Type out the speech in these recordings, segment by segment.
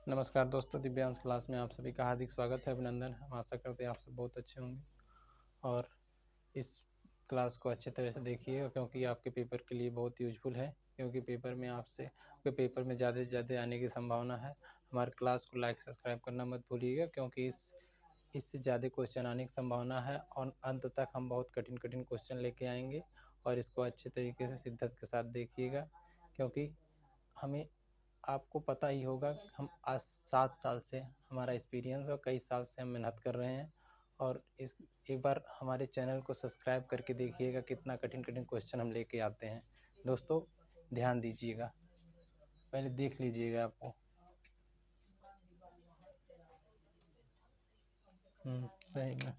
नमस्कार दोस्तों, दिव्यांश क्लास में आप सभी का हार्दिक स्वागत है, अभिनंदन। हम आशा करते हैं आप सब बहुत अच्छे होंगे और इस क्लास को अच्छे तरह से देखिएगा क्योंकि आपके पेपर के लिए बहुत यूजफुल है। क्योंकि पेपर में आपके पेपर में ज़्यादा से ज़्यादा आने की संभावना है। हमारे क्लास को लाइक सब्सक्राइब करना मत भूलिएगा क्योंकि इससे ज़्यादा क्वेश्चन आने की संभावना है और अंत तक हम बहुत कठिन कठिन क्वेश्चन लेके आएंगे और इसको अच्छे तरीके से शिद्दत के साथ देखिएगा क्योंकि हमें आपको पता ही होगा कि हम आज 7 साल से हमारा एक्सपीरियंस और कई साल से हम मेहनत कर रहे हैं और इस एक बार हमारे चैनल को सब्सक्राइब करके देखिएगा कितना कठिन कठिन क्वेश्चन हम लेके आते हैं। दोस्तों ध्यान दीजिएगा, पहले देख लीजिएगा आपको। सही में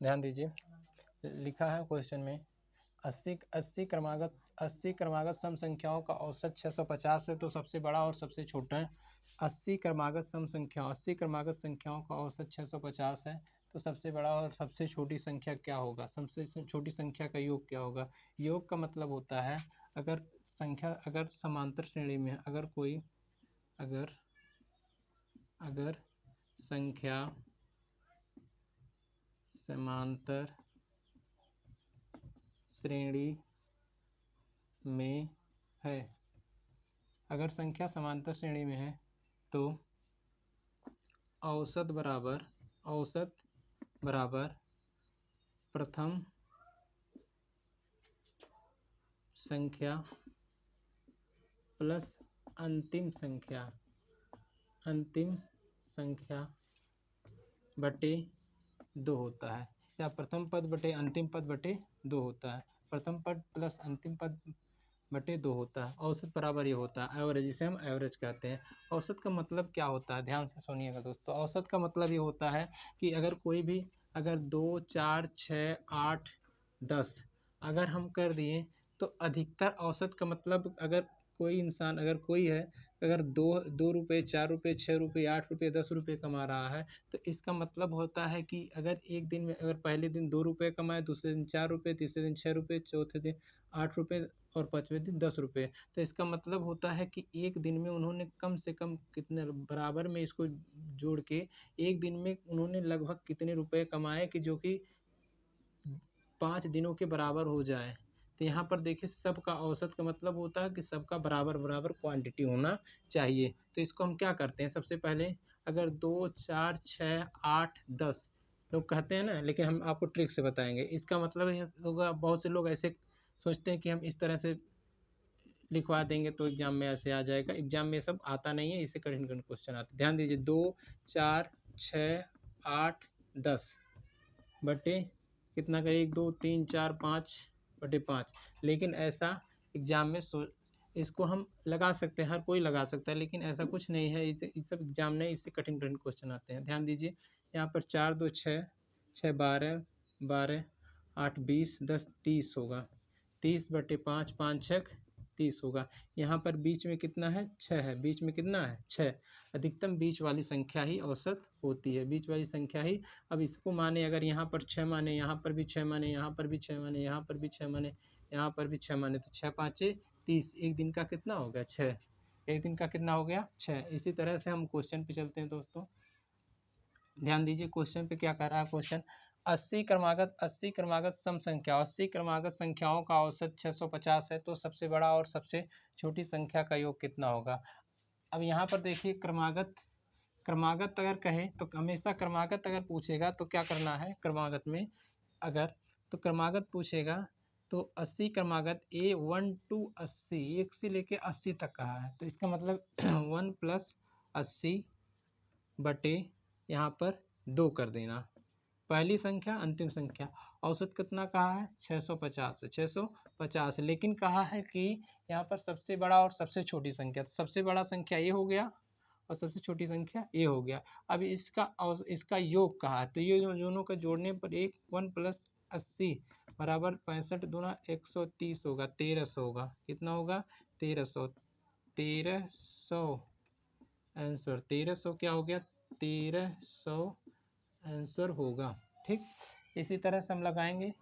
ध्यान दीजिए, लिखा है क्वेश्चन में 80 क्रमागत सम संख्याओं का औसत 650 है तो सबसे बड़ा और सबसे छोटा है। 80 क्रमागत संख्याओं का औसत 650 है तो सबसे बड़ा और सबसे छोटी संख्या क्या होगा? सबसे छोटी संख्या का योग क्या होगा? योग का मतलब होता है अगर समांतर श्रेणी में अगर संख्या समांतर श्रेणी में है, अगर संख्या समांतर श्रेणी में है तो औसत बराबर प्रथम संख्या प्लस अंतिम संख्या बटे 2 होता है, या प्रथम पद बटे अंतिम पद बटे 2 होता है। प्रथम पद प्लस अंतिम पद बटे 2 होता है। औसत बराबर ये होता है एवरेज, जिसे हम एवरेज कहते हैं। औसत का मतलब क्या होता है? ध्यान से सुनिएगा दोस्तों। औसत का मतलब ये होता है कि अगर 2, 4, 6, 8, 10 अगर हम कर दिए तो अधिकतर औसत का मतलब अगर कोई है अगर 2 रुपये, 4 रुपये, 6 रुपये, 8 रुपये, 10 रुपये कमा रहा है तो इसका मतलब होता है कि अगर एक दिन में अगर पहले दिन 2 रुपये कमाए, दूसरे दिन 4 रुपये, तीसरे दिन 6 रुपये, चौथे दिन 8 रुपये और पाँचवें दिन 10 रुपये, तो इसका मतलब होता है कि एक दिन में उन्होंने कम से कम कितने बराबर में इसको जोड़ के एक दिन में उन्होंने लगभग कितने रुपए कमाए कि जो कि 5 दिनों के बराबर हो जाए। तो यहाँ पर देखिए, सबका औसत का मतलब होता है कि सबका बराबर बराबर क्वांटिटी होना चाहिए। तो इसको हम क्या करते हैं, सबसे पहले अगर 2, 4, 6, 8, 10 लोग कहते हैं ना, लेकिन हम आपको ट्रिक से बताएंगे। इसका मतलब ये होगा, बहुत से लोग ऐसे सोचते हैं कि हम इस तरह से लिखवा देंगे तो एग्जाम में ऐसे आ जाएगा। एग्जाम में सब आता नहीं है, इससे कठिन कठिन क्वेश्चन आते हैं। ध्यान दीजिए, 2, 4, 6, 8, 10 बटे कितना करें, 1, 2, 3, 4, 5 बटे 5। लेकिन ऐसा एग्जाम में इसको हम लगा सकते हैं, हर कोई लगा सकता है, लेकिन ऐसा कुछ नहीं है। इस सब एग्जाम में इससे कठिन कठिन क्वेश्चन आते हैं। ध्यान दीजिए, यहाँ पर 4, 2, 6, 6, 12, 12, 8, 20, 10, 30 होगा। 30 बटे 5, 5 छक 30 होगा। यहाँ पर बीच में कितना है, 6 है। बीच में कितना है, 6। अधिकतम बीच वाली संख्या ही औसत होती है, बीच वाली संख्या ही। अब इसको माने, अगर यहाँ पर 6 माने, यहाँ पर भी 6 माने, यहाँ पर भी 6 माने, यहाँ पर भी 6 माने, यहाँ पर भी 6 माने, तो 6 पाँचे 30। एक दिन का कितना हो गया, 6। एक दिन का कितना हो गया, 6। इसी तरह से हम क्वेश्चन पे चलते हैं दोस्तों। ध्यान दीजिए, क्वेश्चन पे क्या कर रहा है क्वेश्चन। 80 क्रमागत सम संख्या, 80 क्रमागत संख्याओं का औसत 650 है तो सबसे बड़ा और सबसे छोटी संख्या का योग कितना होगा? अब यहाँ पर देखिए, क्रमागत अगर कहे तो हमेशा क्रमागत अगर पूछेगा तो क्या करना है, क्रमागत में अगर तो क्रमागत पूछेगा तो 80 क्रमागत A1 to 80, 1 से लेके 80 तक कहा है, तो इसका मतलब 1 + 80 बटे यहाँ पर 2 कर देना। पहली संख्या अंतिम संख्या। औसत कितना कहा है, 650 है, 650। लेकिन कहा है कि यहाँ पर सबसे बड़ा और सबसे छोटी संख्या, तो सबसे बड़ा संख्या ये हो गया और सबसे छोटी संख्या ये हो गया। अब इसका योग कहा है, तो ये दोनों का जोड़ने पर 1 + 80 बराबर 65 दूना 130 होगा, 1300 होगा। कितना होगा, 1300। 1300 आंसर, 1300 क्या हो गया, 1300 आंसर होगा। ठीक, इसी तरह से हम लगाएंगे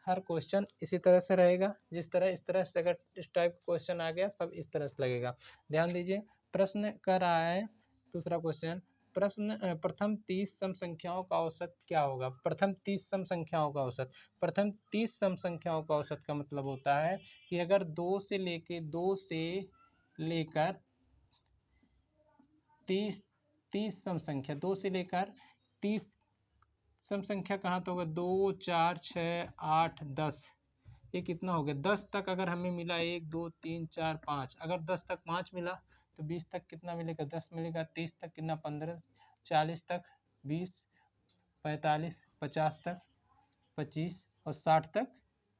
हर क्वेश्चन इसी तरह से रहेगा, जिस तरह इस तरह से अगर इस टाइप का क्वेश्चन आ गया सब इस तरह से लगेगा। ध्यान दीजिए, प्रश्न कर रहा है दूसरा क्वेश्चन, प्रथम 30 सम संख्याओं का औसत क्या होगा। प्रथम 30 सम संख्याओं का औसत, प्रथम 30 सम संख्याओं का औसत का मतलब होता है कि अगर 2 से लेकर 30 सम संख्या, 2 से लेकर 30 सम संख्या कहाँ तो होगा, 2 4 6 8 10, ये कितना हो गया 10 तक अगर हमें मिला 1 2 3 4 5, अगर 10 तक 5 मिला तो 20 तक कितना मिलेगा 10 मिलेगा, 30 तक कितना 15, 40 तक 20, 45 50 तक 25 और 60 तक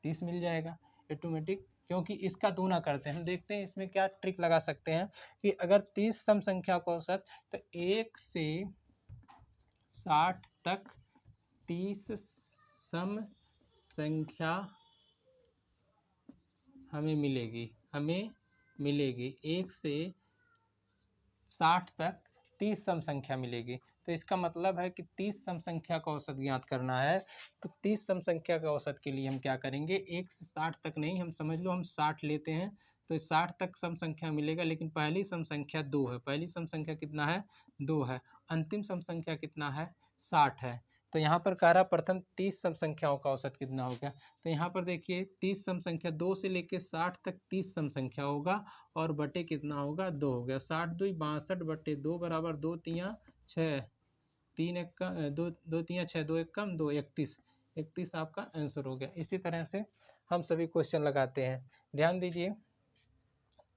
30 मिल जाएगा ऑटोमेटिक, क्योंकि इसका दूना करते हैं। हम देखते हैं इसमें क्या ट्रिक लगा सकते हैं कि अगर 30 सम संख्या का औसत तो 1 से 60 तक 30 सम संख्या हमें मिलेगी 1 से 60 तक 30 सम संख्या मिलेगी। तो इसका मतलब है कि 30 सम संख्या का औसत ज्ञात करना है। तो 30 सम संख्या का औसत के लिए हम क्या करेंगे, 1 से 60 तक नहीं, हम समझ लो हम 60 लेते हैं तो 60 तक सम संख्या मिलेगा, लेकिन पहली सम संख्या 2 है, पहली सम संख्या कितना है 2 है, अंतिम सम संख्या कितना है 60 है। तो यहाँ पर कह रहा प्रथम 30 सम संख्याओं का औसत कितना होगा। तो यहाँ पर देखिए 30 सम संख्या 2 से लेके 60 तक 30 सम संख्या होगा और बटे कितना होगा 2 हो गया, 60 2 62 बटे 2 बराबर 2 तियाँ 6, 3 एक का 2 2 तियाँ 6, 2 एक कम 2 31 आपका आंसर हो गया। इसी तरह से हम सभी क्वेश्चन लगाते हैं। ध्यान दीजिए,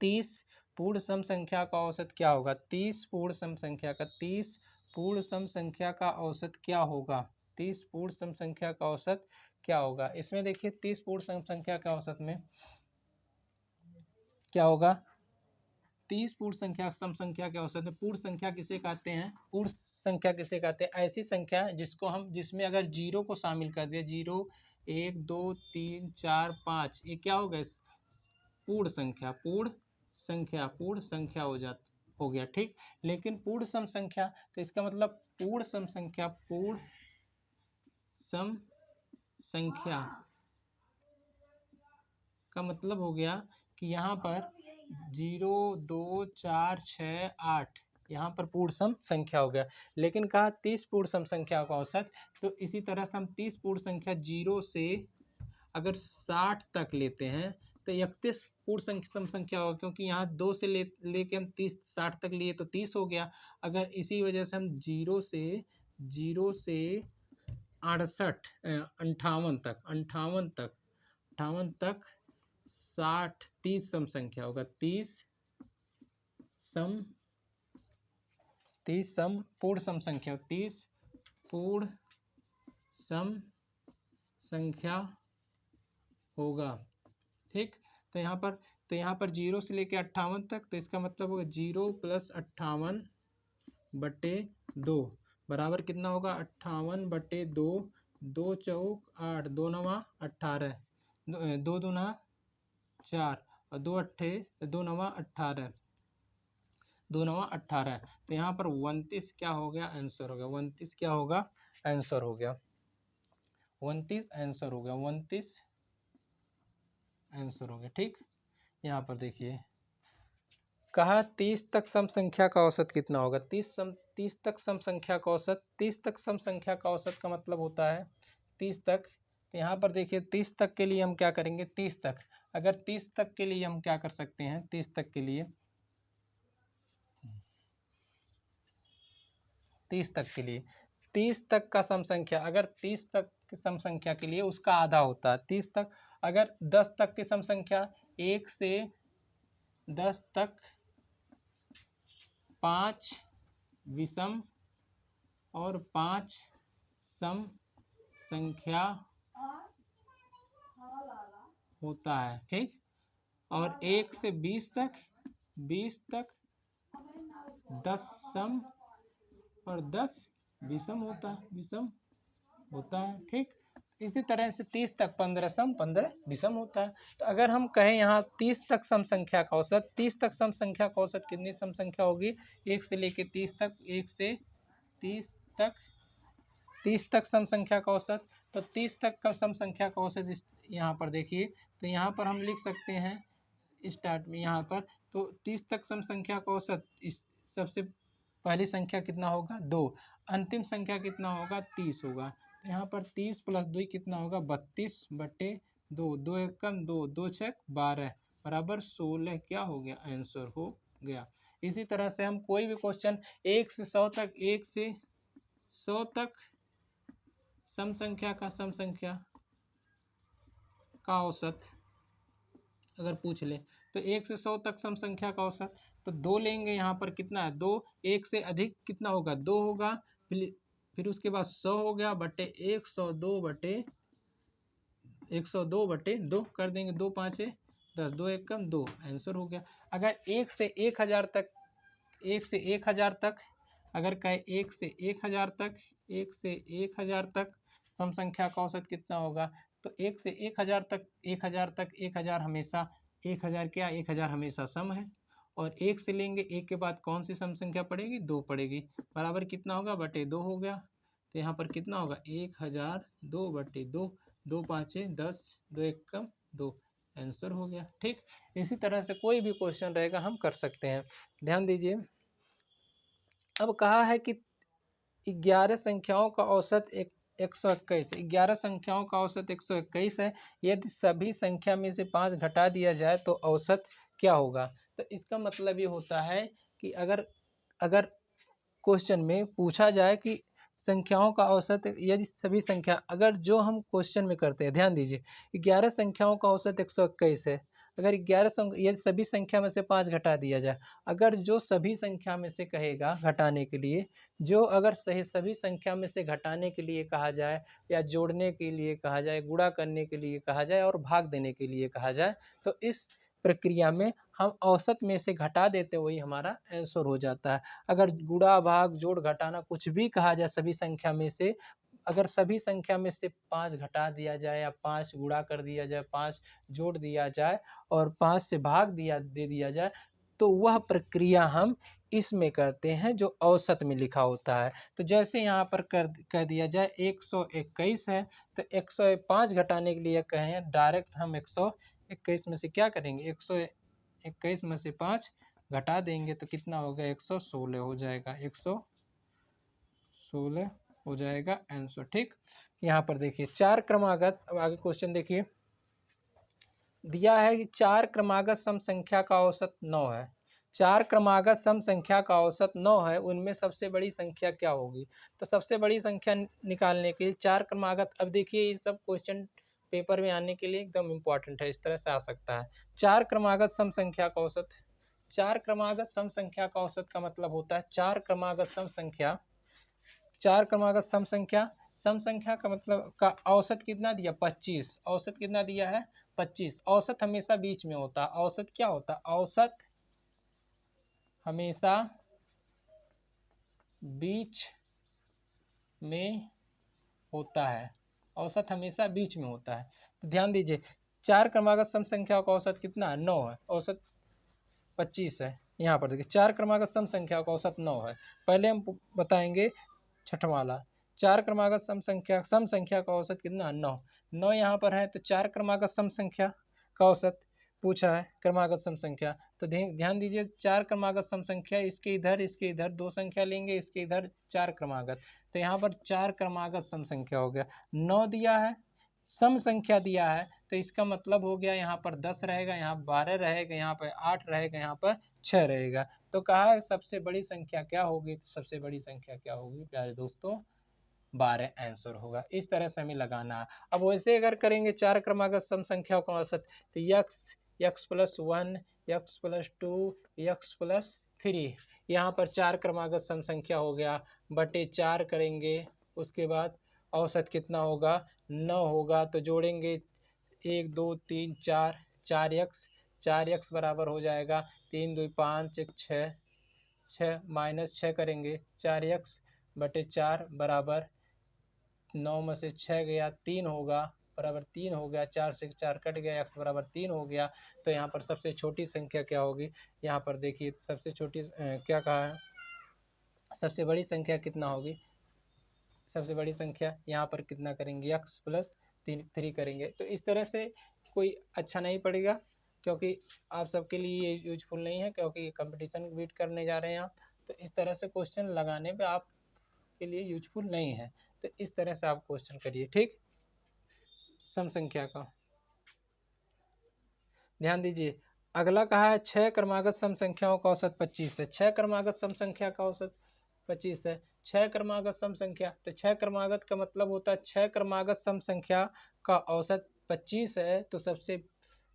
30 पूर्ण सम संख्या का औसत क्या होगा, 30 पूर्ण सम संख्या का 30 पूर्ण सम संख्या का औसत क्या होगा, 30 पूर्ण सम संख्या का औसत क्या होगा। इसमें देखिए 30 पूर्ण सम संख्या का औसत में क्या होगा, 30 पूर्ण संख्या सम संख्या के औसत में, पूर्ण संख्या किसे कहते हैं, पूर्ण संख्या किसे कहते हैं, ऐसी संख्या जिसको हम जिसमें अगर जीरो को शामिल कर दिया, 0 1 2 3 4 5, ये क्या हो गया पूर्ण संख्या हो गया ठीक। लेकिन पूर्ण सम संख्या, तो इसका मतलब पूर्ण सम संख्या का मतलब हो गया कि यहाँ पर 0 2 4 6 8 यहाँ पर पूर्ण सम संख्या हो गया। लेकिन कहा 30 पूर्ण सम संख्या का औसत, तो इसी तरह से हम 30 पूर्ण संख्या 0 से अगर 60 तक लेते हैं तो 31 पूर्ण सम संख्या होगा, क्योंकि यहाँ 2 से लेके हम 30 60 तक लिए तो 30 हो गया। अगर इसी वजह से हम 0 से 68 58 तक 60 30 सम संख्या होगा, 30 सम पूर्ण सम संख्या, 30 पूर्ण सम संख्या होगा ठीक। तो यहाँ पर 0 से लेके 58 तक, तो इसका मतलब होगा 0 + 58 बटे 2 बराबर कितना होगा 58 बटे 2, 2 चौक 8, 2 नवा 18, 2 दूना 4 और 2 अट्ठे 2 नवा 18, 2 नवा 18। तो यहाँ पर 29 क्या हो गया आंसर हो गया, 29 क्या होगा आंसर हो गया, 29 आंसर हो गया, 29 आंसर हो गया ठीक। यहाँ पर देखिए कहा 30 तक सम संख्या का औसत कितना होगा, 30 तक सम संख्या का औसत, 30 तक सम संख्या का औसत का मतलब होता है 30 तक। तो यहाँ पर देखिए 30 तक के लिए हम क्या करेंगे, 30 तक अगर 30 तक के लिए हम क्या कर सकते हैं, 30 तक के लिए 30 तक के लिए 30 तक का सम संख्या, अगर 30 तक सम संख्या के लिए उसका आधा होता है 30 तक। अगर 10 तक की सम संख्या, 1 से 10 तक 5 विषम और 5 सम संख्या होता है ठीक। और 1 से 20 तक 10 सम और 10 विषम होता है ठीक। इसी तरह से 30 तक 15 सम 15 विषम होता है। तो अगर हम कहें यहाँ 30 तक सम संख्या का औसत, 30 तक सम संख्या का औसत कितनी सम संख्या होगी, 1 से लेके 30 तक, 1 से 30 तक सम संख्या का औसत। तो 30 तक का सम संख्या का औसत यहाँ पर देखिए, तो यहाँ पर हम लिख सकते हैं स्टार्ट में यहाँ पर, तो 30 तक सम संख्या का औसत इस सबसे पहली संख्या कितना होगा 2, अंतिम संख्या कितना होगा 30 होगा। तो यहाँ पर 30 प्लस 2 कितना होगा 32/2, 2 एकम 2, 2 छक 12 बराबर 16 क्या हो गया आंसर हो गया। इसी तरह से हम कोई भी क्वेश्चन 1 से 100 तक, 1 से 100 तक सम संख्या का औसत अगर पूछ ले, तो 1 से 100 तक सम संख्या का औसत, तो 2 लेंगे, यहाँ पर कितना है 2, 1 से अधिक कितना होगा 2 होगा, फिर उसके बाद 100 हो गया बटे 102/2 कर देंगे, 2 5 10, 2 एकम 2 आंसर हो गया। अगर 1 से 1000 तक, 1 से 1000 तक अगर कहे 1 से 1000 तक, 1 से 1000 तक सम संख्या का औसत कितना होगा, तो 1 से 1000 तक, 1000 हमेशा 1000 क्या 1000 हमेशा सम है, और 1 से लेंगे 1 के बाद कौन सी सम संख्या पड़ेगी 2 पड़ेगी, बराबर कितना होगा बटे 2 हो गया। तो यहाँ पर कितना होगा 1000 2/2, 2 5 10, 2 एकम 2 आंसर हो गया। ठीक, इसी तरह से कोई भी क्वेश्चन रहेगा हम कर सकते हैं। ध्यान दीजिए, अब कहा है कि 11 संख्याओं का औसत 121 है। 11 संख्याओं का औसत 121 है। यदि सभी संख्या में से 5 घटा दिया जाए तो औसत क्या होगा। तो इसका मतलब ये होता है कि अगर अगर क्वेश्चन में पूछा जाए कि संख्याओं का औसत, यदि सभी संख्या, अगर जो हम क्वेश्चन में करते हैं, ध्यान दीजिए 11 संख्याओं का औसत 121 है, अगर 11 यदि सभी संख्या में से 5 घटा दिया जाए, अगर जो सभी संख्या में से कहेगा घटाने के लिए, जो अगर सभी संख्या में से घटाने के लिए कहा जाए, या जोड़ने के लिए कहा जाए, गुणा करने के लिए कहा जाए, और भाग देने के लिए कहा जाए, तो इस प्रक्रिया में हम औसत में से घटा देते, वही हमारा आंसर हो जाता है। अगर गुणा भाग जोड़ घटाना कुछ भी कहा जाए सभी संख्या में से, अगर सभी संख्या में से 5 घटा दिया जाए, या 5 गुणा कर दिया जाए, 5 जोड़ दिया जाए, और 5 से भाग दे दिया जाए, तो वह प्रक्रिया हम इसमें करते हैं जो औसत में लिखा होता है। तो जैसे यहाँ पर कह दिया जाए 121 है, तो 105 घटाने के लिए कहें, डायरेक्ट हम 121 में से क्या करेंगे, 121 में से 5 घटा देंगे, तो कितना होगा 116 हो जाएगा, 116 हो जाएगा आंसर। ठीक, यहाँ पर देखिए 4 क्रमागत, अब आगे क्वेश्चन देखिए, दिया है कि 4 क्रमागत सम संख्या का औसत 9 है। 4 क्रमागत सम संख्या का औसत 9 है, उनमें सबसे बड़ी संख्या क्या होगी। तो सबसे बड़ी संख्या निकालने के लिए 4 क्रमागत, अब देखिए ये सब क्वेश्चन पेपर में आने के लिए एकदम इम्पॉर्टेंट है, इस तरह से आ सकता है। 4 क्रमागत सम संख्या का औसत, 4 क्रमागत सम संख्या का औसत का मतलब होता है 4 क्रमागत सम संख्या, 4 क्रमागत सम संख्या का मतलब का औसत कितना दिया 25, औसत कितना दिया है 25। औसत हमेशा बीच में होता है, औसत क्या होता है, औसत हमेशा बीच में होता है, औसत हमेशा बीच में होता है। तो ध्यान दीजिए 4 क्रमागत सम संख्या का औसत कितना है 9 है, औसत 25 है। यहाँ पर देखिए 4 क्रमागत सम संख्या का औसत 9 है। पहले हम बताएंगे छठवां वाला, 4 क्रमागत सम संख्या का औसत कितना 9 यहाँ पर है, तो 4 क्रमागत सम संख्या का औसत पूछा है, क्रमागत सम संख्या। तो ध्यान दीजिए 4 क्रमागत सम संख्या, इसके इधर 2 संख्या लेंगे, इसके इधर 4 क्रमागत, तो यहाँ पर 4 क्रमागत सम संख्या हो गया। 9 दिया है, सम संख्या दिया है, तो इसका मतलब हो गया यहाँ पर 10 रहेगा, यहाँ 12 रहेगा, यहाँ पर 8 रहेगा, यहाँ पर 6 रहेगा। तो कहा है सबसे बड़ी संख्या क्या होगी, सबसे बड़ी संख्या क्या होगी प्यारे दोस्तों 12 आंसर होगा। इस तरह से हमें लगाना है। अब वैसे अगर करेंगे 4 क्रमागत सम संख्याओं का औसत, तो x+1, x+2, x+3, यहाँ पर 4 क्रमागत सम संख्या हो गया, बटे 4 करेंगे, उसके बाद औसत कितना होगा 9 होगा, तो जोड़ेंगे 1 2 3 4, 4x बराबर हो जाएगा 3 2 5 6, 6 माइनस 6 करेंगे, 4x बटे 4 बराबर 9 में से 6 गया 3 होगा, बराबर 3 हो गया, 4 से 4 कट गया, x बराबर 3 हो गया। तो यहाँ पर सबसे छोटी संख्या क्या होगी, यहाँ पर देखिए सबसे छोटी क्या कहा है, सबसे बड़ी संख्या कितना होगी, सबसे बड़ी संख्या यहाँ पर कितना करेंगे x+, 3 करेंगे। तो इस तरह से कोई अच्छा नहीं पड़ेगा, क्योंकि आप सबके लिए ये यूजफुल नहीं है, क्योंकि कंपटीशन बीट करने जा रहे हैं आप। तो इस तरह से क्वेश्चन लगाने पे आपके लिए यूजफुल नहीं है। तो इस तरह से आप क्वेश्चन करिए, ठीक। सम संख्या का ध्यान दीजिए। अगला कहा है 6 क्रमागत सम संख्याओं का औसत 25 है। 6 क्रमागत सम संख्या का औसत 25 है। 6 क्रमागत सम संख्या, तो 6 क्रमागत का मतलब होता है 6 क्रमागत सम संख्या का औसत 25 है। तो सबसे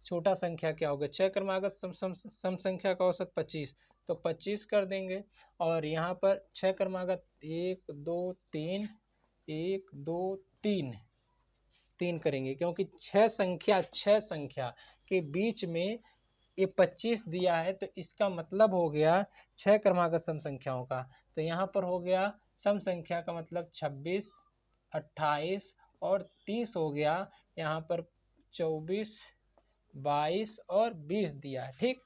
छोटा संख्या क्या होगा? 6 क्रमागत सम संख्या का औसत 25, तो 25 कर देंगे। और यहाँ पर 6 क्रमागत 1 2 3, 1 2 3 3 करेंगे, क्योंकि 6 संख्या के बीच में ये 25 दिया है। तो इसका मतलब हो गया 6 क्रमागत सम संख्याओं का। तो यहाँ पर हो गया सम संख्या का मतलब 26, 28 और 30 हो गया। यहाँ पर 24, 22 और 20 दिया है, ठीक।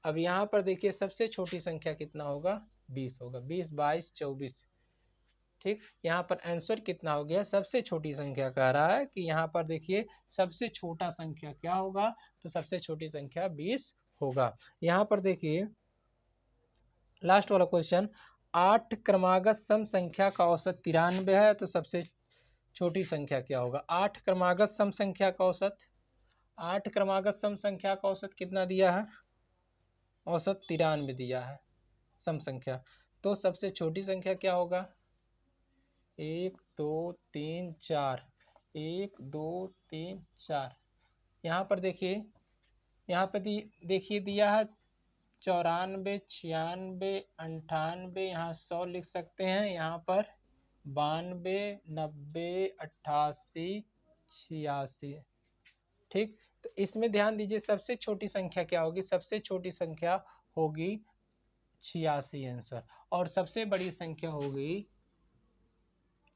अब यहाँ पर देखिए सबसे छोटी संख्या कितना होगा? 20 होगा। 20, 22, 24, ठीक। यहाँ पर आंसर कितना हो गया? सबसे छोटी संख्या कह रहा है कि यहाँ पर देखिए सबसे छोटा संख्या क्या होगा? तो सबसे छोटी संख्या 20 होगा। यहाँ पर देखिए लास्ट वाला क्वेश्चन, 8 क्रमागत सम संख्या का औसत 93 है। तो सबसे छोटी संख्या क्या होगा? 8 क्रमागत सम संख्या का औसत, 8 क्रमागत सम संख्या का औसत कितना दिया है? औसत 93 दिया है सम संख्या। तो सबसे छोटी संख्या क्या होगा? 1 2 3 4, 1 2 3 4। यहाँ पर देखिए, यहाँ पर देखिए दिया है 94, 96, 98, यहाँ 100 लिख सकते हैं। यहाँ पर 92, 90, 88, 86, ठीक। तो इसमें ध्यान दीजिए सबसे छोटी संख्या क्या होगी? सबसे छोटी संख्या होगी 86 आंसर, और सबसे बड़ी संख्या होगी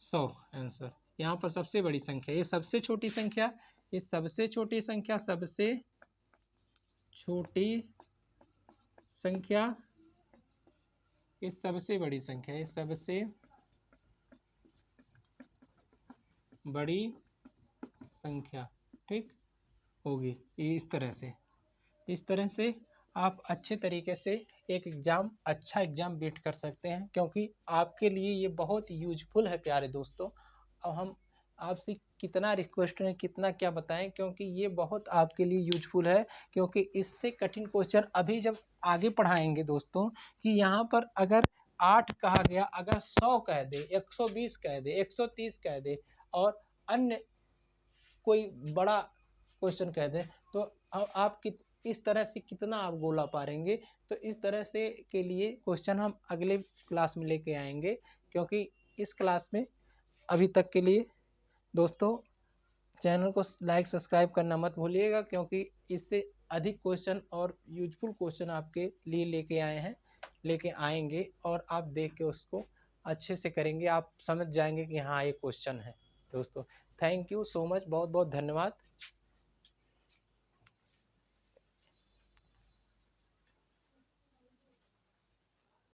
100 आंसर। यहाँ पर सबसे बड़ी संख्या, ये सबसे छोटी संख्या, ये सबसे छोटी संख्या, सबसे छोटी संख्या, ये सबसे बड़ी संख्या, ये सबसे बड़ी संख्या, ठीक होगी। ये इस तरह से आप अच्छे तरीके से एक अच्छा एग्ज़ाम बीट कर सकते हैं, क्योंकि आपके लिए ये बहुत यूजफुल है प्यारे दोस्तों। अब हम आपसे कितना रिक्वेस्ट करें, कितना क्या बताएं, क्योंकि ये बहुत आपके लिए यूजफुल है। क्योंकि इससे कठिन क्वेश्चन अभी जब आगे पढ़ाएंगे दोस्तों, कि यहाँ पर अगर 8 कहा गया, अगर 100 कह दे, 120 कह दे, 130 कह दे, और अन्य कोई बड़ा क्वेश्चन कह दें, तो आप इस तरह से कितना आप गोला पारेंगे। तो इस तरह से के लिए क्वेश्चन हम अगले क्लास में लेके आएंगे, क्योंकि इस क्लास में अभी तक के लिए दोस्तों चैनल को लाइक सब्सक्राइब करना मत भूलिएगा, क्योंकि इससे अधिक क्वेश्चन और यूजफुल क्वेश्चन आपके लिए लेके आएंगे, और आप देख के उसको अच्छे से करेंगे, आप समझ जाएंगे कि हाँ ये क्वेश्चन है दोस्तों। थैंक यू सो मच, बहुत बहुत धन्यवाद।